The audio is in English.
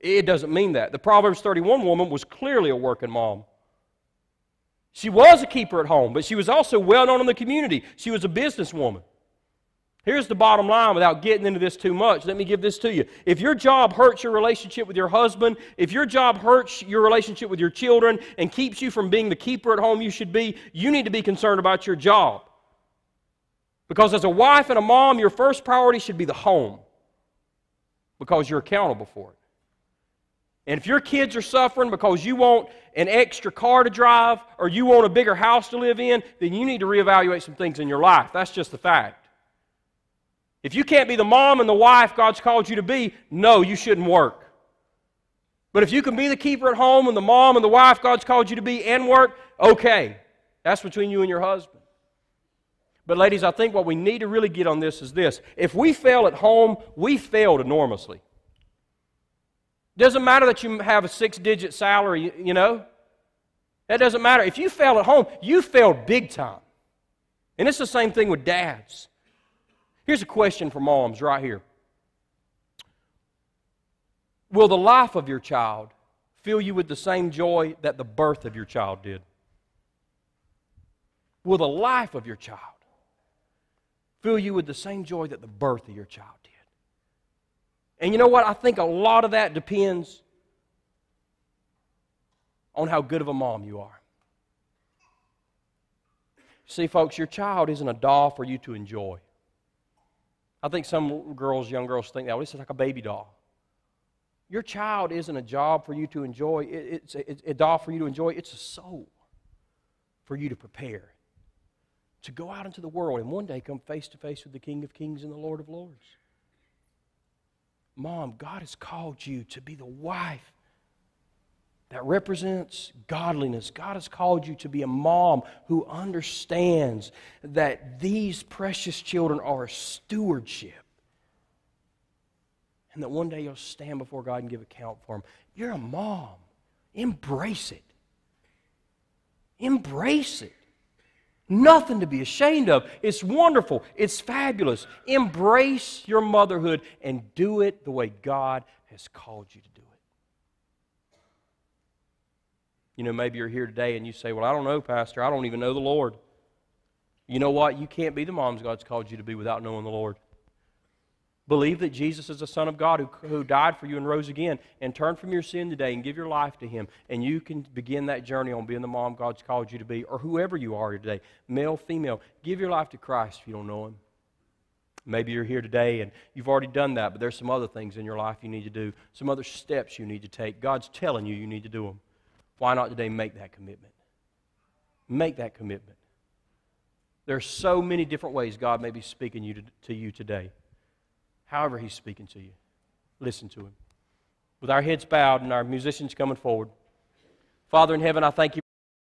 It doesn't mean that. The Proverbs 31 woman was clearly a working mom. She was a keeper at home, but she was also well known in the community. She was a businesswoman. Here's the bottom line without getting into this too much. Let me give this to you. If your job hurts your relationship with your husband, if your job hurts your relationship with your children and keeps you from being the keeper at home you should be, you need to be concerned about your job. Because as a wife and a mom, your first priority should be the home, because you're accountable for it. And if your kids are suffering because you want an extra car to drive or you want a bigger house to live in, then you need to reevaluate some things in your life. That's just the fact. If you can't be the mom and the wife God's called you to be, no, you shouldn't work. But if you can be the keeper at home and the mom and the wife God's called you to be and work, okay. That's between you and your husband. But ladies, I think what we need to really get on this is this. If we fail at home, we failed enormously. It doesn't matter that you have a 6-digit salary, you know. That doesn't matter. If you fail at home, you failed big time. And it's the same thing with dads. Here's a question for moms right here. Will the life of your child fill you with the same joy that the birth of your child did? Will the life of your child fill you with the same joy that the birth of your child did? And you know what? I think a lot of that depends on how good of a mom you are. See, folks, your child isn't a doll for you to enjoy. I think some girls, young girls, think that, well, this is like a baby doll. Your child isn't a job for you to enjoy. It's a doll for you to enjoy. It's a soul for you to prepare to go out into the world and one day come face to face with the King of Kings and the Lord of Lords. Mom, God has called you to be the wife that represents godliness. God has called you to be a mom who understands that these precious children are a stewardship. And that one day you'll stand before God and give account for them. You're a mom. Embrace it. Embrace it. Nothing to be ashamed of. It's wonderful. It's fabulous. Embrace your motherhood and do it the way God has called you to do it. You know, maybe you're here today and you say, well, I don't know, Pastor. I don't even know the Lord. You know what? You can't be the moms God's called you to be without knowing the Lord. Believe that Jesus is the Son of God who died for you and rose again, and turn from your sin today and give your life to Him, and you can begin that journey on being the mom God's called you to be, or whoever you are today, male, female. Give your life to Christ if you don't know Him. Maybe you're here today and you've already done that, but there's some other things in your life you need to do, some other steps you need to take. God's telling you need to do them. Why not today make that commitment? Make that commitment. There are so many different ways God may be speaking to you today. However He's speaking to you, listen to Him. With our heads bowed and our musicians coming forward, Father in heaven, I thank You